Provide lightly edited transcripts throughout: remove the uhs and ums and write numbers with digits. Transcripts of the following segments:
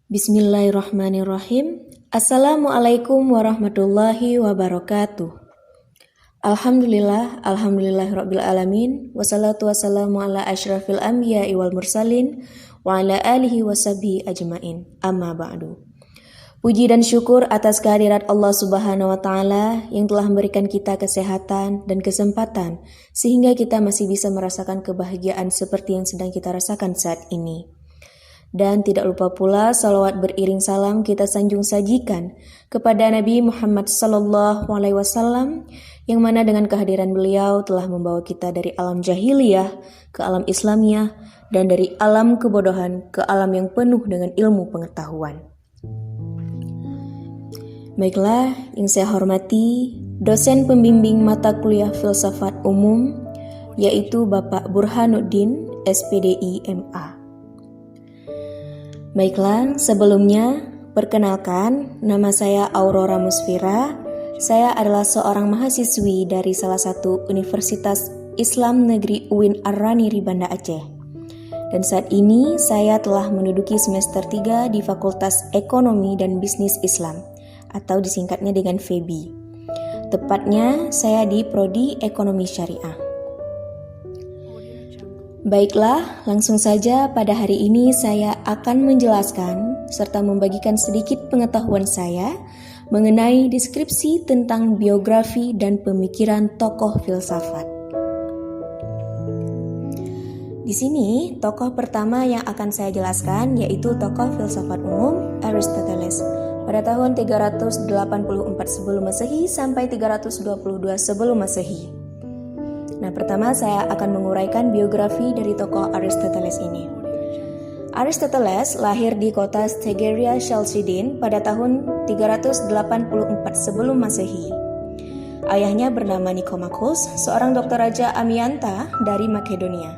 Bismillahirrahmanirrahim. Assalamualaikum warahmatullahi wabarakatuh. Alhamdulillahirabbil alamin. Wassalatu wassalamu ala asyrafil anbiya'i wal mursalin wa ala alihi washabihi ajmain. Amma ba'du. Puji dan syukur atas kehadirat Allah Subhanahu wa taala yang telah memberikan kita kesehatan dan kesempatan sehingga kita masih bisa merasakan kebahagiaan seperti yang sedang kita rasakan saat ini. Dan tidak lupa pula salawat beriring salam kita sanjung sajikan kepada Nabi Muhammad sallallahu alaihi wasallam yang mana dengan kehadiran beliau telah membawa kita dari alam jahiliyah ke alam Islamiyah dan dari alam kebodohan ke alam yang penuh dengan ilmu pengetahuan. Baiklah, yang saya hormati dosen pembimbing mata kuliah filsafat umum yaitu Bapak Burhanuddin SPDI MA. Baiklah, sebelumnya perkenalkan, nama saya Aurora Musfira. Saya adalah seorang mahasiswi dari salah satu Universitas Islam Negeri UIN Ar-Rani Banda Aceh. Dan saat ini saya telah menduduki semester 3 di Fakultas Ekonomi dan Bisnis Islam atau disingkatnya dengan FEBI. Tepatnya saya di Prodi Ekonomi Syariah. Baiklah, langsung saja pada hari ini saya akan menjelaskan serta membagikan sedikit pengetahuan saya mengenai deskripsi tentang biografi dan pemikiran tokoh filsafat. Di sini, tokoh pertama yang akan saya jelaskan yaitu tokoh filsafat umum Aristoteles pada tahun 384 sebelum Masehi sampai 322 sebelum Masehi. Nah, pertama saya akan menguraikan biografi dari tokoh Aristoteles ini. Aristoteles lahir di kota Stegeria Chalcidin pada tahun 384 sebelum Masehi. Ayahnya bernama Nikomakos, seorang dokter raja Amyanta dari Makedonia.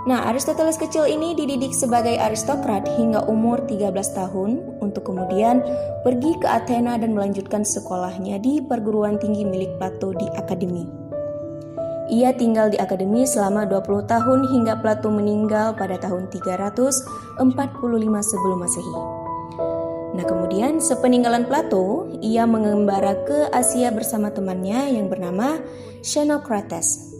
Nah, Aristoteles kecil ini dididik sebagai aristokrat hingga umur 13 tahun untuk kemudian pergi ke Athena dan melanjutkan sekolahnya di perguruan tinggi milik Plato di akademi. Ia tinggal di akademi selama 20 tahun hingga Plato meninggal pada tahun 345 sebelum Masehi. Nah, kemudian sepeninggalan Plato, ia mengembara ke Asia bersama temannya yang bernama Xenocrates.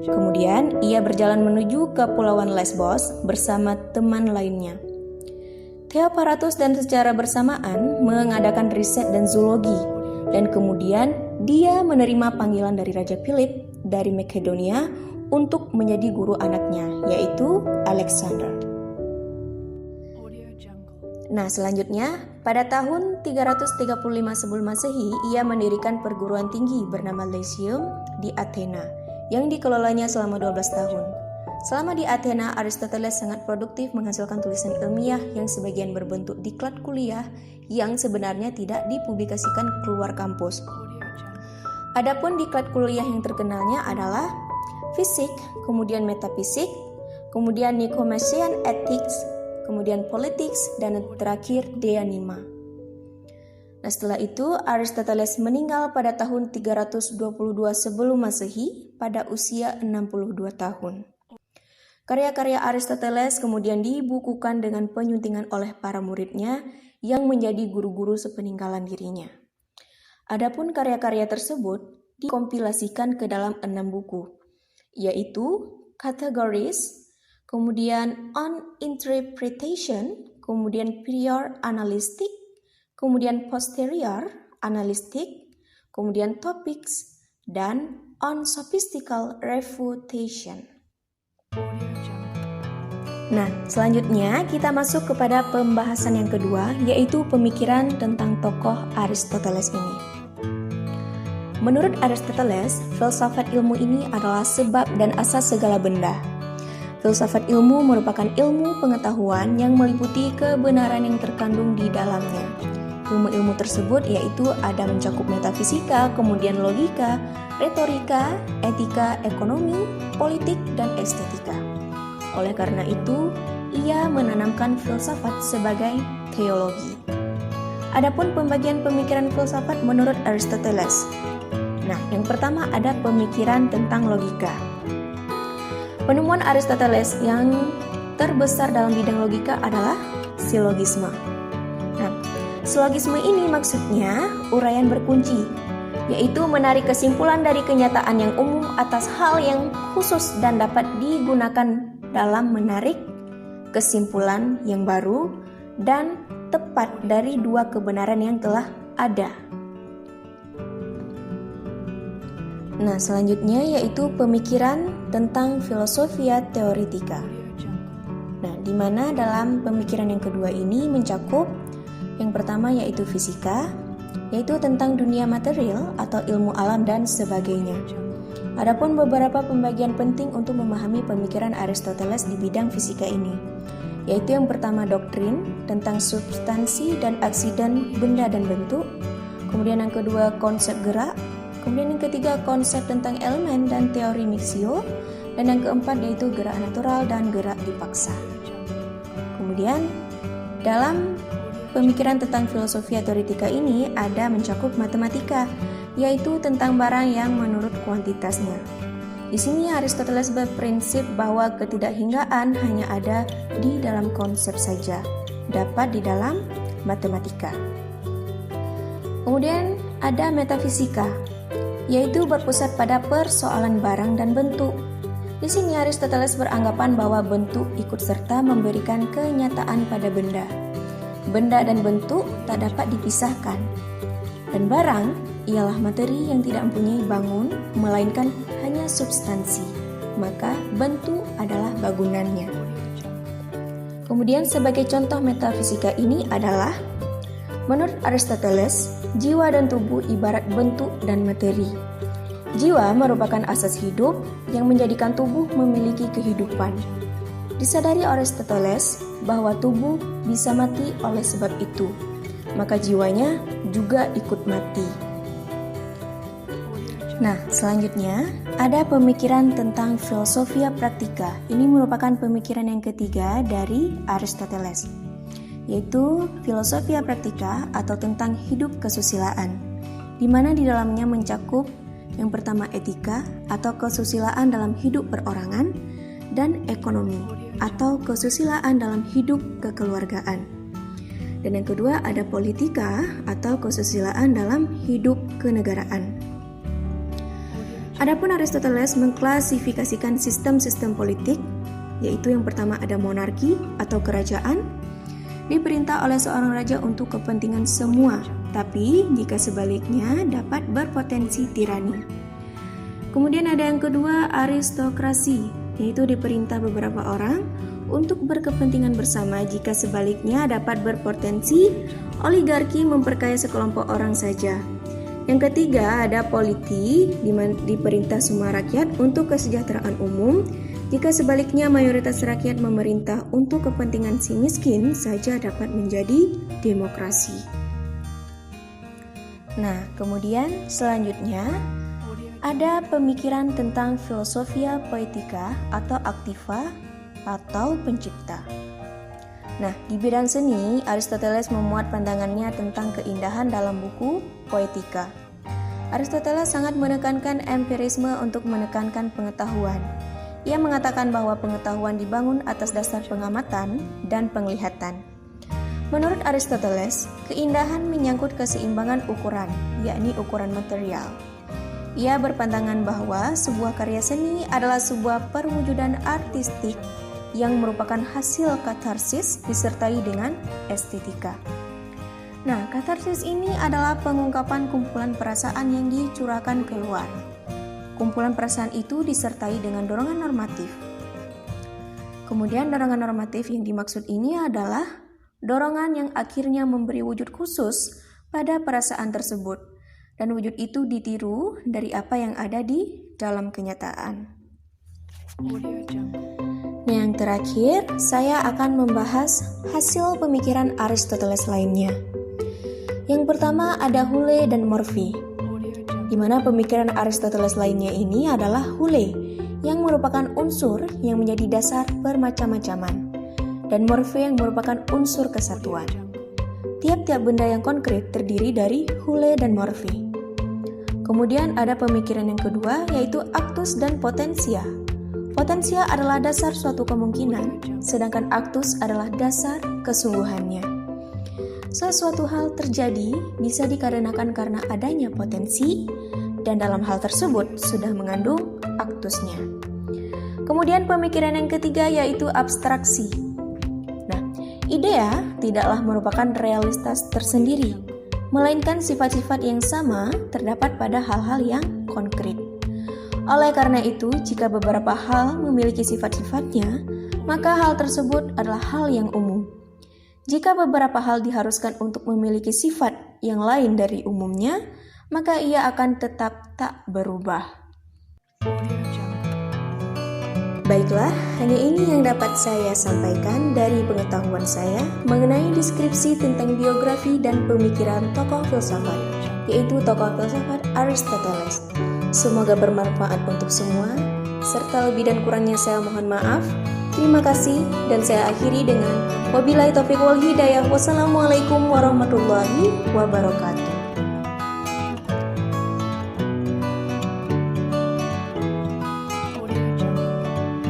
Kemudian ia berjalan menuju Kepulauan Lesbos bersama teman lainnya. Theoparatus dan secara bersamaan mengadakan riset dan zoologi, dan kemudian dia menerima panggilan dari Raja Philip dari Makedonia untuk menjadi guru anaknya, yaitu Alexander. Nah, selanjutnya, pada tahun 335 sebelum Masehi, ia mendirikan perguruan tinggi bernama Lyceum di Athena, yang dikelolanya selama 12 tahun. Selama di Athena, Aristoteles sangat produktif menghasilkan tulisan ilmiah yang sebagian berbentuk diklat kuliah yang sebenarnya tidak dipublikasikan keluar kampus. Adapun diklat kuliah yang terkenalnya adalah fisik, kemudian metafisik, kemudian Nicomachean Ethics, kemudian Politics, dan terakhir De Anima. Nah, setelah itu Aristoteles meninggal pada tahun 322 sebelum Masehi pada usia 62 tahun. Karya-karya Aristoteles kemudian dibukukan dengan penyuntingan oleh para muridnya yang menjadi guru-guru sepeninggalan dirinya. Adapun karya-karya tersebut dikompilasikan ke dalam 6 buku, yaitu Categories, kemudian On Interpretation, kemudian Prior Analytic, kemudian Posterior Analytic, kemudian Topics, dan On Sophistical Refutation. Nah, selanjutnya kita masuk kepada pembahasan yang kedua, yaitu pemikiran tentang tokoh Aristoteles ini. Menurut Aristoteles, filsafat ilmu ini adalah sebab dan asas segala benda. Filsafat ilmu merupakan ilmu pengetahuan yang meliputi kebenaran yang terkandung di dalamnya. Ilmu-ilmu tersebut yaitu ada mencakup metafisika, kemudian logika, retorika, etika, ekonomi, politik, dan estetika. Oleh karena itu, ia menanamkan filsafat sebagai teologi. Adapun pembagian pemikiran filsafat menurut Aristoteles. Nah, yang pertama ada pemikiran tentang logika. Penemuan Aristoteles yang terbesar dalam bidang logika adalah silogisme. Silogisme ini maksudnya uraian berkunci, yaitu menarik kesimpulan dari kenyataan yang umum atas hal yang khusus dan dapat digunakan dalam menarik kesimpulan yang baru dan tepat dari dua kebenaran yang telah ada. Nah, selanjutnya yaitu pemikiran tentang filosofia teoretika. Nah, di mana dalam pemikiran yang kedua ini mencakup yang pertama yaitu fisika, yaitu tentang dunia material atau ilmu alam dan sebagainya. Adapun beberapa pembagian penting untuk memahami pemikiran Aristoteles di bidang fisika ini, yaitu yang pertama doktrin tentang substansi dan aksiden benda dan bentuk, kemudian yang kedua konsep gerak, kemudian yang ketiga konsep tentang elemen dan teori mixio, dan yang keempat yaitu gerak natural dan gerak dipaksa. Kemudian dalam pemikiran tentang filosofia teoretika ini ada mencakup matematika, yaitu tentang barang yang menurut kuantitasnya. Di sini Aristoteles berprinsip bahwa ketidakhinggaan hanya ada di dalam konsep saja, dapat di dalam matematika. Kemudian ada metafisika, yaitu berpusat pada persoalan barang dan bentuk. Di sini Aristoteles beranggapan bahwa bentuk ikut serta memberikan kenyataan pada benda. Benda dan bentuk tak dapat dipisahkan. Dan barang ialah materi yang tidak mempunyai bangun, melainkan hanya substansi. Maka bentuk adalah bangunannya. Kemudian sebagai contoh metafisika ini adalah, menurut Aristoteles, jiwa dan tubuh ibarat bentuk dan materi. Jiwa merupakan asas hidup yang menjadikan tubuh memiliki kehidupan. Disadari Aristoteles bahwa tubuh bisa mati oleh sebab itu, maka jiwanya juga ikut mati. Nah, selanjutnya ada pemikiran tentang filosofia praktika. Ini merupakan pemikiran yang ketiga dari Aristoteles, yaitu filosofia praktika atau tentang hidup kesusilaan, di mana di dalamnya mencakup yang pertama etika atau kesusilaan dalam hidup perorangan, dan ekonomi atau kesusilaan dalam hidup kekeluargaan. Dan yang kedua ada politika atau kesusilaan dalam hidup kenegaraan. Adapun Aristoteles mengklasifikasikan sistem-sistem politik, yaitu yang pertama ada monarki atau kerajaan, diperintah oleh seorang raja untuk kepentingan semua, tapi jika sebaliknya dapat berpotensi tirani. Kemudian ada yang kedua aristokrasi, yaitu diperintah beberapa orang untuk berkepentingan bersama, jika sebaliknya dapat berpotensi oligarki memperkaya sekelompok orang saja. Yang ketiga ada politi, di mana diperintah semua rakyat untuk kesejahteraan umum, jika sebaliknya mayoritas rakyat memerintah untuk kepentingan si miskin saja dapat menjadi demokrasi. Nah, kemudian selanjutnya ada pemikiran tentang filosofia poetika atau aktiva atau pencipta. Nah, di bidang seni, Aristoteles memuat pandangannya tentang keindahan dalam buku Poetika. Aristoteles sangat menekankan empirisme untuk menekankan pengetahuan. Ia mengatakan bahwa pengetahuan dibangun atas dasar pengamatan dan penglihatan. Menurut Aristoteles, keindahan menyangkut keseimbangan ukuran, yakni ukuran material. Ia berpandangan bahwa sebuah karya seni adalah sebuah perwujudan artistik yang merupakan hasil katarsis disertai dengan estetika. Nah, katarsis ini adalah pengungkapan kumpulan perasaan yang dicurahkan keluar. Kumpulan perasaan itu disertai dengan dorongan normatif. Kemudian dorongan normatif yang dimaksud ini adalah dorongan yang akhirnya memberi wujud khusus pada perasaan tersebut, dan wujud itu ditiru dari apa yang ada di dalam kenyataan. Yang terakhir, saya akan membahas hasil pemikiran Aristoteles lainnya. Yang pertama ada Hule dan Morphy, di mana pemikiran Aristoteles lainnya ini adalah Hule, yang merupakan unsur yang menjadi dasar bermacam-macaman, dan Morphy yang merupakan unsur kesatuan. Tiap-tiap benda yang konkret terdiri dari Hule dan Morphy. Kemudian ada pemikiran yang kedua, yaitu aktus dan potensia. Potensia adalah dasar suatu kemungkinan, sedangkan aktus adalah dasar kesungguhannya. Sesuatu hal terjadi bisa dikarenakan karena adanya potensi, dan dalam hal tersebut sudah mengandung aktusnya. Kemudian pemikiran yang ketiga yaitu abstraksi. Nah, idea tidaklah merupakan realitas tersendiri, melainkan sifat-sifat yang sama terdapat pada hal-hal yang konkret. Oleh karena itu, jika beberapa hal memiliki sifat-sifatnya, maka hal tersebut adalah hal yang umum. Jika beberapa hal diharuskan untuk memiliki sifat yang lain dari umumnya, maka ia akan tetap tak berubah. Baiklah, hanya ini yang dapat saya sampaikan dari pengetahuan saya mengenai deskripsi tentang biografi dan pemikiran tokoh filsafat, yaitu tokoh filsafat Aristoteles. Semoga bermanfaat untuk semua, serta lebih dan kurangnya saya mohon maaf. Terima kasih, dan saya akhiri dengan wabillahi taufiq wal hidayah. Wassalamualaikum warahmatullahi wabarakatuh.